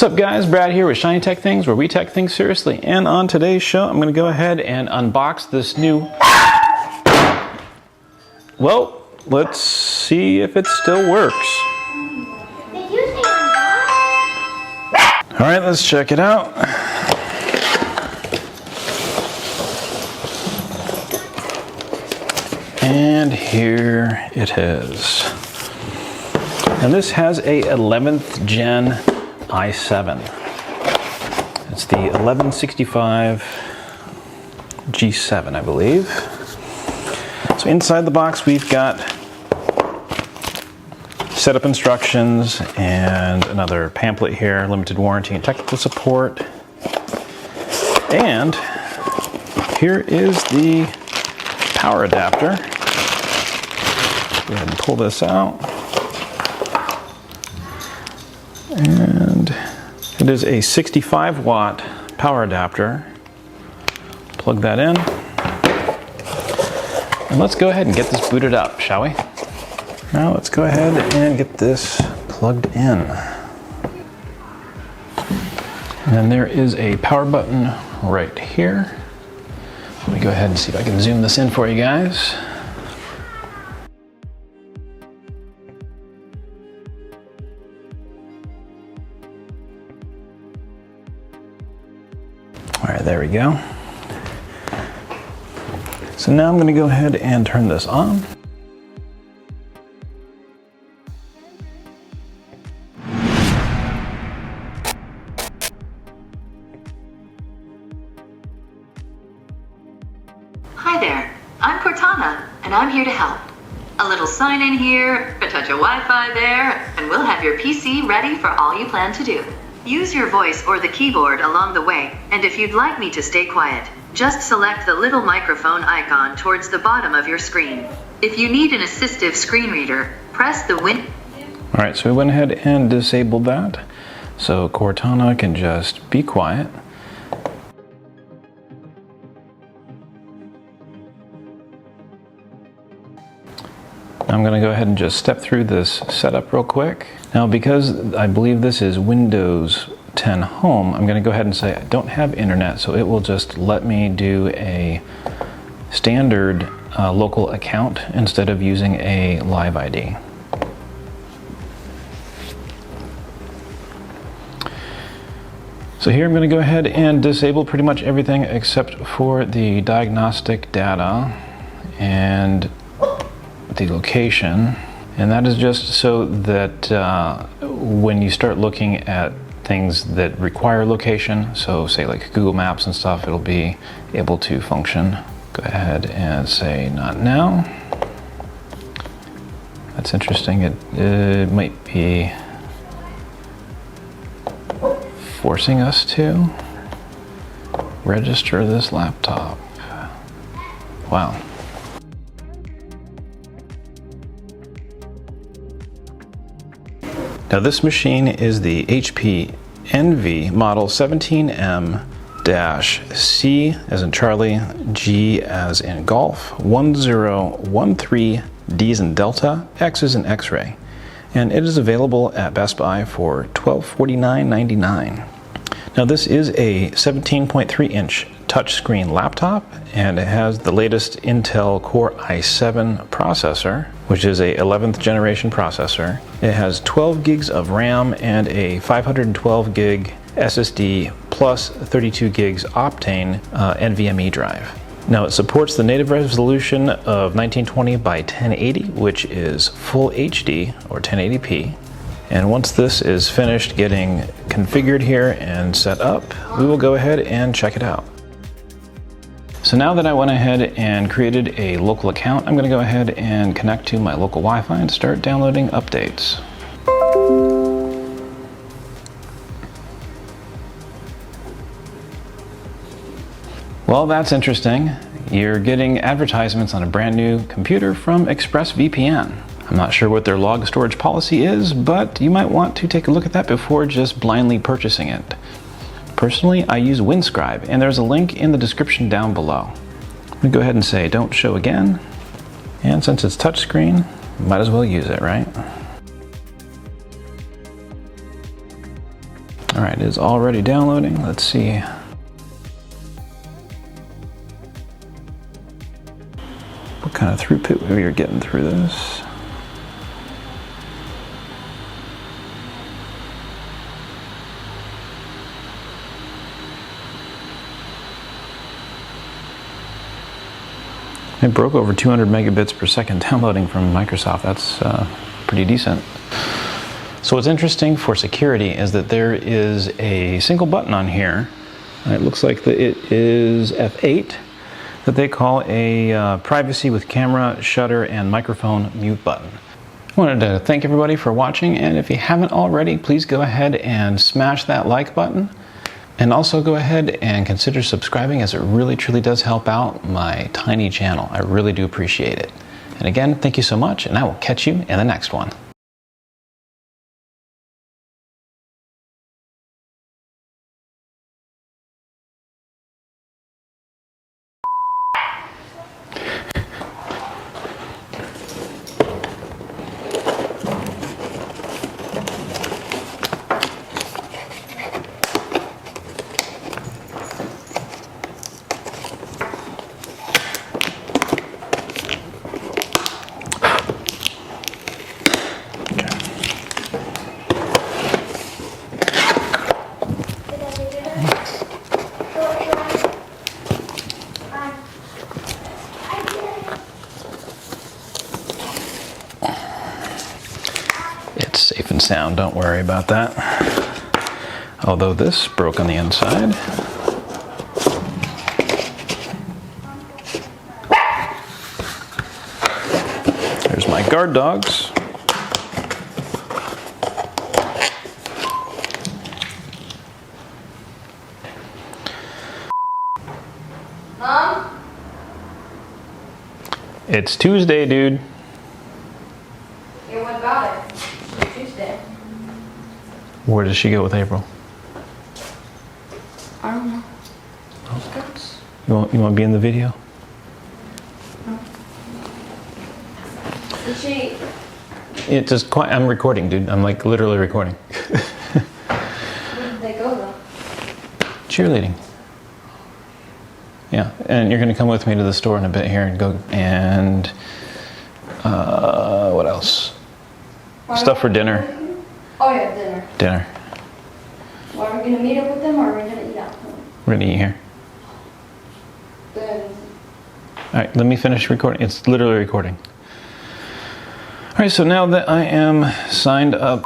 What's up guys, Brad here with Shiny Tech Things, where we tech things seriously. And on today's show, I'm going to go ahead and unbox this new... Well, let's see if it still works. Alright, let's check it out. And here it is. And this has a 11th gen i7. It's the 1165G7, I believe. So inside the box we've got setup instructions and another pamphlet here, limited warranty and technical support. And here is the power adapter. Go ahead and pull this out. And it is a 65 watt power adapter. Plug that in. And let's go ahead and get this booted up, shall we? Now let's go ahead and get this plugged in. And then there is a power button right here. Let me go ahead and see if I can zoom this in for you guys. All right, there we go. So now I'm going to go ahead and turn this on. Hi there, I'm Cortana, and I'm here to help. A little sign in here, a touch of Wi-Fi there, and we'll have your PC ready for all you plan to do. Use your voice or the keyboard along the way, and if you'd like me to stay quiet, just select the little microphone icon towards the bottom of your screen. If you need an assistive screen reader, press the Win. All right, so we went ahead and disabled that, so Cortana can just be quiet. I'm going to go ahead and just step through this setup real quick. Now, because I believe this is Windows 10 Home, I'm going to go ahead and say I don't have internet, so it will just let me do a standard local account instead of using a live ID. So here I'm going to go ahead and disable pretty much everything except for the diagnostic data and the location, and that is just so that when you start looking at things that require location, so say like Google Maps and stuff, it'll be able to function. Go ahead and say not now. That's interesting. It might be forcing us to register this laptop. Wow. Now this machine is the HP Envy model 17m-C as in Charlie, G as in golf, 1013D as in Delta, X as in X-ray. And it is available at Best Buy for $1249.99. Now this is a 17.3 inch touchscreen laptop, and it has the latest Intel Core i7 processor, which is a 11th generation processor. It has 12 gigs of RAM and a 512 gig SSD plus 32 gigs Optane NVMe drive. Now it supports the native resolution of 1920 by 1080, which is full HD or 1080p. And once this is finished getting configured here and set up, we will go ahead and check it out. So now that I went ahead and created a local account, I'm going to go ahead and connect to my local Wi-Fi and start downloading updates. Well, that's interesting. You're getting advertisements on a brand new computer from ExpressVPN. I'm not sure what their log storage policy is, but you might want to take a look at that before just blindly purchasing it. Personally, I use Windscribe, and there's a link in the description down below. I'm going to go ahead and say don't show again, and since it's touchscreen, might as well use it, right? All right, it is already downloading. Let's see. What kind of throughput we are getting through this. It broke over 200 megabits per second downloading from Microsoft. That's pretty decent. So what's interesting for security is that there is a single button on here. It looks like it is F8 that they call a privacy with camera, shutter, and microphone mute button. I wanted to thank everybody for watching, and if you haven't already, please go ahead and smash that like button. And also go ahead and consider subscribing, as it really truly does help out my tiny channel. I really do appreciate it. And again, thank you so much, and I will catch you in the next one. It's safe and sound, don't worry about that. Although this broke on the inside. There's my guard dogs. Mom? It's Tuesday, dude. Yeah, what about it? It's Tuesday. Where does she go with April? I don't know. You want to be in the video? Did she? It just quite. I'm recording, dude. I'm like literally recording. Where did they go though? Cheerleading. Yeah, and you're gonna come with me to the store in a bit here and go and what else? Stuff for dinner. Oh yeah, dinner. Dinner. Well, are we gonna meet up with them or are we gonna eat out? We're gonna eat here. Then. All right, let me finish recording. It's literally recording. All right, so now that I am signed up